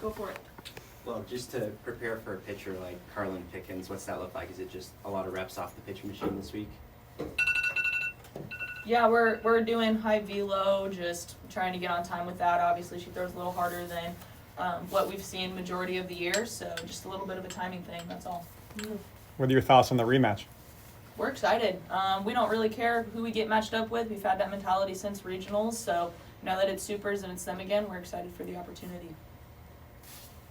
Go for it. Well, just to prepare for a pitcher like Carlin Pickens, what's that look like? Is it just a lot of reps off the pitch machine this week? Yeah, we're doing high velo, just trying to get on time with that. Obviously, she throws a little harder than what we've seen majority of the year, so just a little bit of a timing thing, that's all. What are your thoughts on the rematch? We're excited. We don't really care who we get matched up with. We've had that mentality since regionals, so now that it's supers and it's them again, we're excited for the opportunity.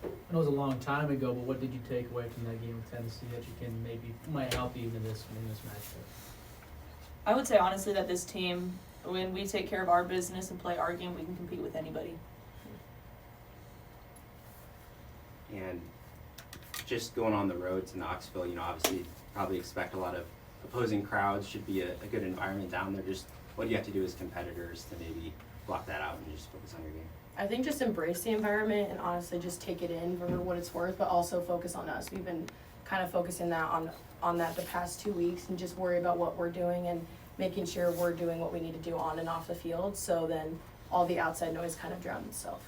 I know it was a long time ago, but what did you take away from that game with Tennessee that you can might help you in this matchup? I would say honestly that this team, when we take care of our business and play our game, we can compete with anybody. And just going on the road to Knoxville, obviously probably expect a lot of opposing crowds, should be a good environment down there. Just what do you have to do as competitors to maybe block that out and just focus on your game? I think just embrace the environment and honestly just take it in for what it's worth, but also focus on us. We've been kind of focusing on that the past 2 weeks and just worry about what we're doing and making sure we're doing what we need to do on and off the field, so then all the outside noise kind of drowns itself.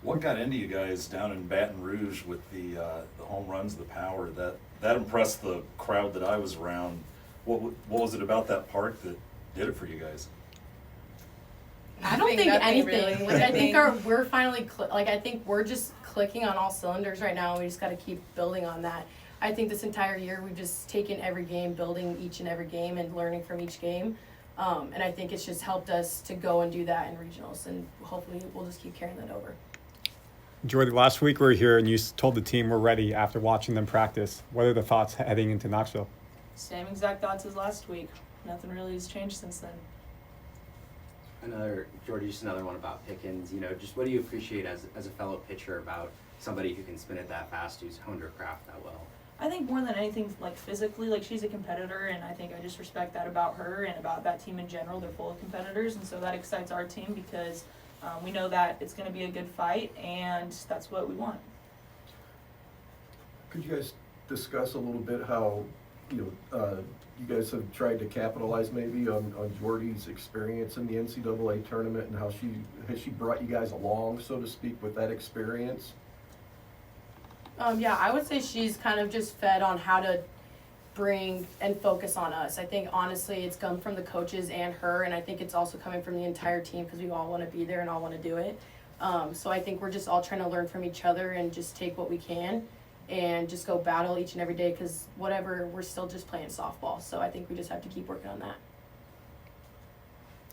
What got into you guys down in Baton Rouge with the home runs, the power? That impressed the crowd that I was around. What was it about that park that did it for you guys? I don't think nothing anything. really. Like I think we're finally I think we're just clicking on all cylinders right now. We just got to keep building on that. I think this entire year we've just taken every game, building each and every game, and learning from each game. And I think it's just helped us to go and do that in regionals, and hopefully we'll just keep carrying that over. Jordy, last week we were here and you told the team we're ready after watching them practice. What are the thoughts heading into Knoxville? Same exact thoughts as last week. Nothing really has changed since then. Jordy, just another one about Pickens. Just what do you appreciate as a fellow pitcher about somebody who can spin it that fast, who's honed her craft that well? I think more than anything, like physically, like she's a competitor, and I think I just respect that about her and about that team in general. They're full of competitors, and so that excites our team because we know that it's going to be a good fight, and that's what we want. Could you guys discuss a little bit how, you guys have tried to capitalize maybe on Jordy's experience in the NCAA tournament, and how she brought you guys along, so to speak, with that experience? Yeah, I would say she's kind of just fed on how to bring and focus on us. I think honestly it's come from the coaches and her, and I think it's also coming from the entire team because we all want to be there and all want to do it. So I think we're just all trying to learn from each other and just take what we can and just go battle each and every day, because we're still just playing softball. So I think we just have to keep working on that.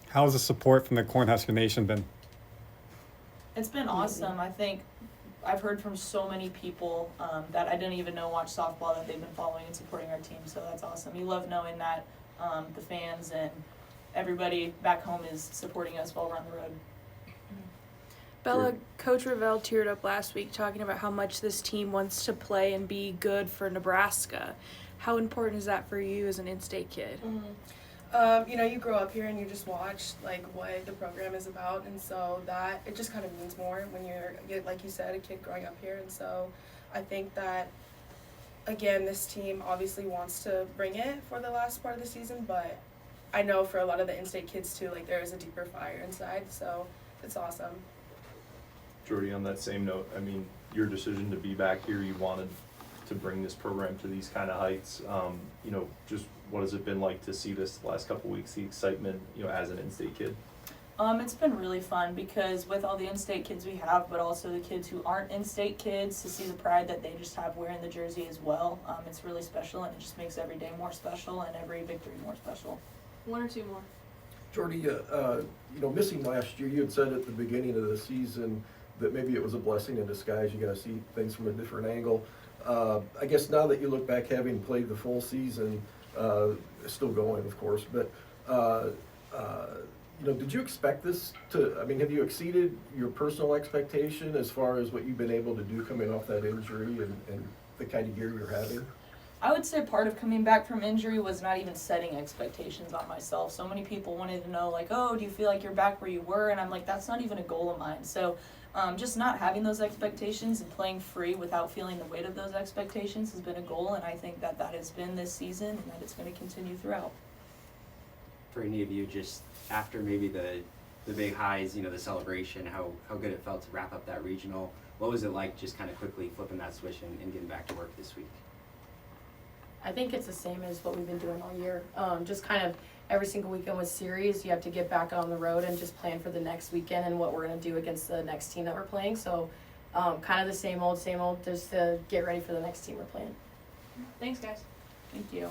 How has the support from the Cornhusker Nation been? It's been awesome. I think I've heard from so many people that I didn't even know watch softball that they've been following and supporting our team, so that's awesome. You love knowing that the fans and everybody back home is supporting us while we're on the road. Bella, Coach Revelle teared up last week talking about how much this team wants to play and be good for Nebraska. How important is that for you as an in-state kid? You grow up here and you just watch like what the program is about, and so that it just kind of means more when you're like you said, a kid growing up here. And so I think that again, this team obviously wants to bring it for the last part of the season, but I know for a lot of the in-state kids too, like there is a deeper fire inside, so it's awesome. Jordy, on that same note, I mean, your decision to be back here, you wanted to bring this program to these kind of heights. Just what has it been like to see this the last couple of weeks, the excitement, as an in-state kid? It's been really fun because with all the in-state kids we have, but also the kids who aren't in-state kids, to see the pride that they just have wearing the jersey as well, it's really special, and it just makes every day more special and every victory more special. One or two more. Jordy, missing last year, you had said at the beginning of the season that maybe it was a blessing in disguise. You got to see things from a different angle. I guess now that you look back, having played the full season, still going, of course, but did you expect this to? I mean, have you exceeded your personal expectation as far as what you've been able to do coming off that injury and the kind of year you're having? I would say part of coming back from injury was not even setting expectations on myself. So many people wanted to know, like, oh, do you feel like you're back where you were? And I'm like, that's not even a goal of mine. So just not having those expectations and playing free without feeling the weight of those expectations has been a goal, and I think that has been this season and that it's going to continue throughout. For any of you, just after maybe the the big highs, you know, the celebration, how good it felt to wrap up that regional. What was it like just kind of quickly flipping that switch and getting back to work this week? I think it's the same as what we've been doing all year. Just kind of every single weekend with series, you have to get back on the road and just plan for the next weekend and what we're going to do against the next team that we're playing. So kind of the same old, just to get ready for the next team we're playing. Thanks, guys. Thank you.